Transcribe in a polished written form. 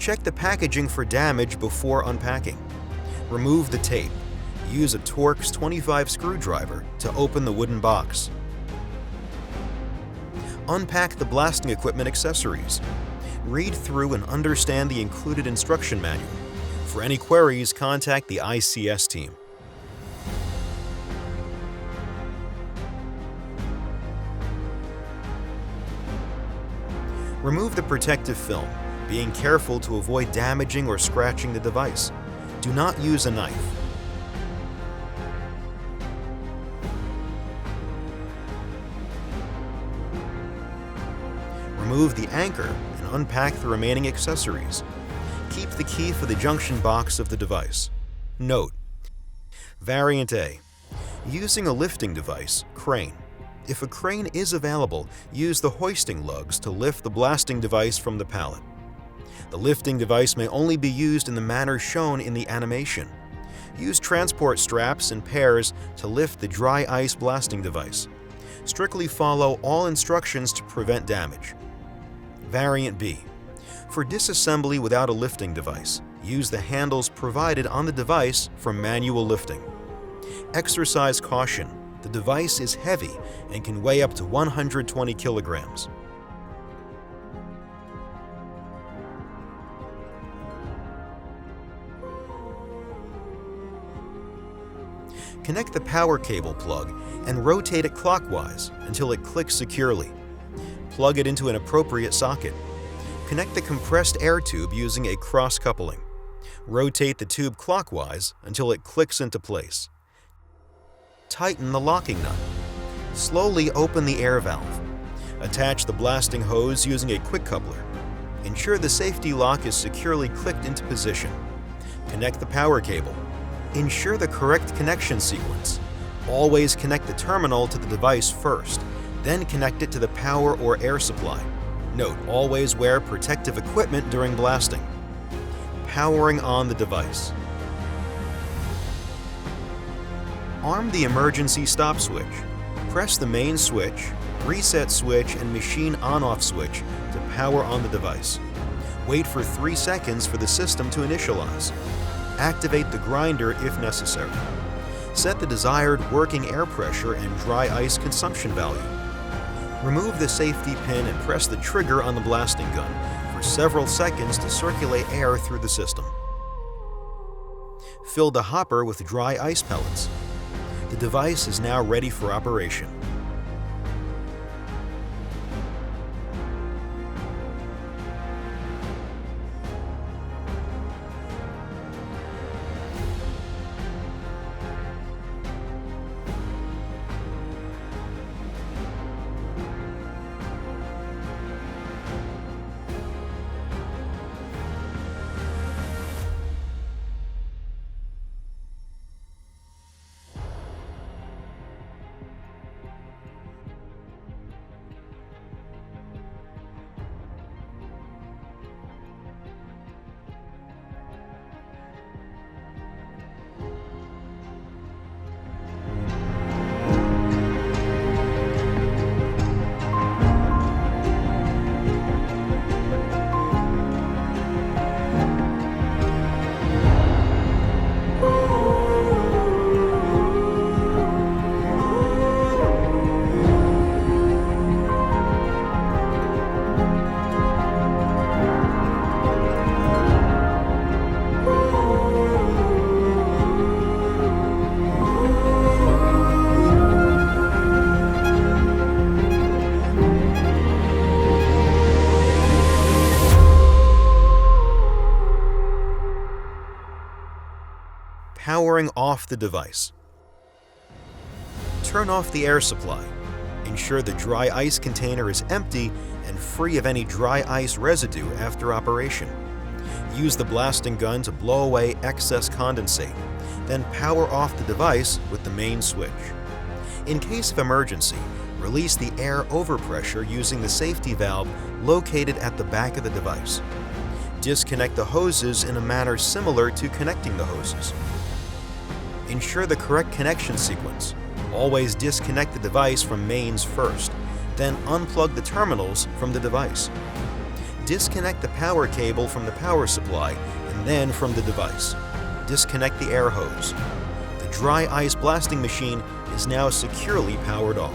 Check the packaging for damage before unpacking. Remove the tape. Use a Torx 25 screwdriver to open the wooden box. Unpack the blasting equipment accessories. Read through and understand the included instruction manual. For any queries, contact the ICS team. Remove the protective film, being careful to avoid damaging or scratching the device. Do not use a knife. Remove the anchor and unpack the remaining accessories. Keep the key for the junction box of the device. Note: Variant A. Using a lifting device, crane. If a crane is available, use the hoisting lugs to lift the blasting device from the pallet. The lifting device may only be used in the manner shown in the animation. Use transport straps and pairs to lift the dry ice blasting device. Strictly follow all instructions to prevent damage. Variant B. For disassembly without a lifting device, use the handles provided on the device for manual lifting. Exercise caution. The device is heavy and can weigh up to 120 kilograms. Connect the power cable plug and rotate it clockwise until it clicks securely. Plug it into an appropriate socket. Connect the compressed air tube using a cross coupling. Rotate the tube clockwise until it clicks into place. Tighten the locking nut. Slowly open the air valve. Attach the blasting hose using a quick coupler. Ensure the safety lock is securely clicked into position. Connect the power cable. Ensure the correct connection sequence. Always connect the terminal to the device first, then connect it to the power or air supply. Note: always wear protective equipment during blasting. Powering on the device. Arm the emergency stop switch. Press the main switch, reset switch, and machine on-off switch to power on the device. Wait for 3 seconds for the system to initialize. Activate the grinder if necessary. Set the desired working air pressure and dry ice consumption value. Remove the safety pin and press the trigger on the blasting gun for several seconds to circulate air through the system. Fill the hopper with dry ice pellets. The device is now ready for operation. Powering off the device. Turn off the air supply. Ensure the dry ice container is empty and free of any dry ice residue after operation. Use the blasting gun to blow away excess condensate, then power off the device with the main switch. In case of emergency, release the air overpressure using the safety valve located at the back of the device. Disconnect the hoses in a manner similar to connecting the hoses. Ensure the correct connection sequence. Always disconnect the device from mains first, then unplug the terminals from the device. Disconnect the power cable from the power supply and then from the device. Disconnect the air hose. The dry ice blasting machine is now securely powered off.